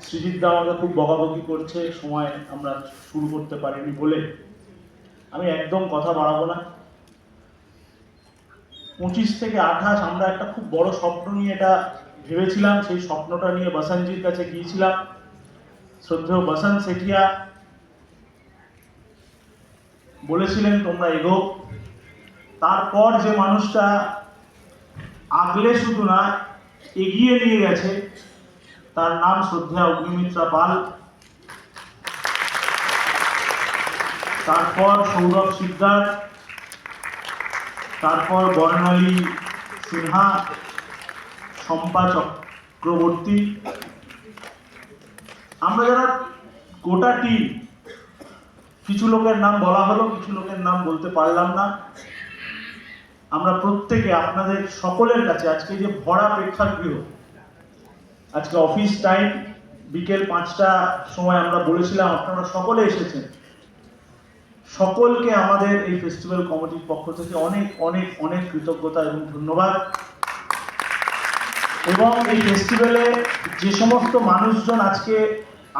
সৃজিত দা আমাকে খুব বকাবকি করছে, সময় আমরা শুরু করতে পারিনি বলে। আমি একদম কথা বাড়াবো না। 25 থেকে 28 আমরা একটা খুব বড় স্বপ্ন নিয়ে এটা ভেবেছিলাম। সেই স্বপ্নটা নিয়ে বসন্তজির কাছে গিয়েছিলাম। শ্রদ্ধেয় বসন্ত সেঠিয়া বলেছিলেন তোমরা এগো। তারপর যে মানুষটা আগলে শুধু না এগিয়ে নিয়ে গেছে তার নাম শ্রদ্ধেয় অগ্নিমিত্রা পাল। তারপর সৌরভ সিকদার, তারপর বর্ণালী সিনহা, শম্পা চক্রবর্তী। আমরা যারা গোটা টিম, কিছু লোকের নাম বলা হলো, কিছু লোকের নাম বলতে পারলাম না। আমরা প্রত্যেকে আপনাদের সকলের কাছে আজকে যে ভরা প্রেক্ষাগৃহ, আজকে অফিস টাইম বিকেল 5টার সময় আমরা বলেছিলাম, আপনারা সকলে এসেছেন। সকলকে আমাদের এই ফেস্টিভ্যাল কমিটির পক্ষ থেকে অনেক অনেক অনেক কৃতজ্ঞতা এবং ধন্যবাদ। এবং এই ফেস্টিভ্যালে যে সমস্ত মানুষজন আজকে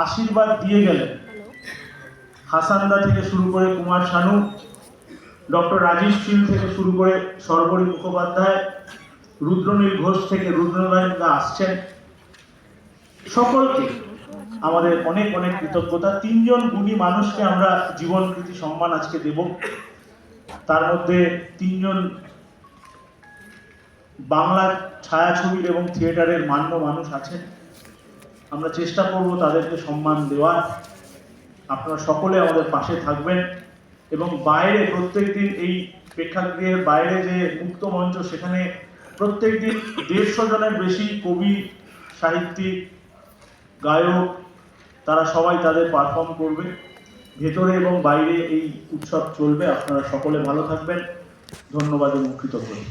আশীর্বাদ দিয়ে গেলেন, হাসানদা থেকে শুরু করে কুমার শানু, ডক্টর রাজেশ শীল থেকে শুরু করে সর্বরী মুখোপাধ্যায়, রুদ্রনীল ঘোষ থেকে রুদ্রনারায়ণ দা আসছেন, সকলকে আমাদের অনেক অনেক কৃতজ্ঞতা। 3 জন গুণী মানুষকে আমরা জীবনকৃতি সম্মান আজকে দেব। তার মধ্যে 3 জন বাংলা ছায়াছবির এবং থিয়েটারের মান্য মানুষ আছেন। আমরা চেষ্টা করব তাদেরকে সম্মান দেওয়ার। আপনারা সকলে আমাদের পাশে থাকবেন। এবং বাইরে প্রত্যেকদিন এই প্রেক্ষাগৃহের বাইরে যে মুক্ত মঞ্চ, সেখানে প্রত্যেকদিন 150 জনের বেশি কবি, সাহিত্যিক, গায়ক, তারা সবাই তাদের পারফর্ম করবে। ভেতরে এবং বাইরে এই উৎসব চলবে। আপনারা সকলে ভালো থাকবেন। ধন্যবাদ এবং কৃতজ্ঞতা।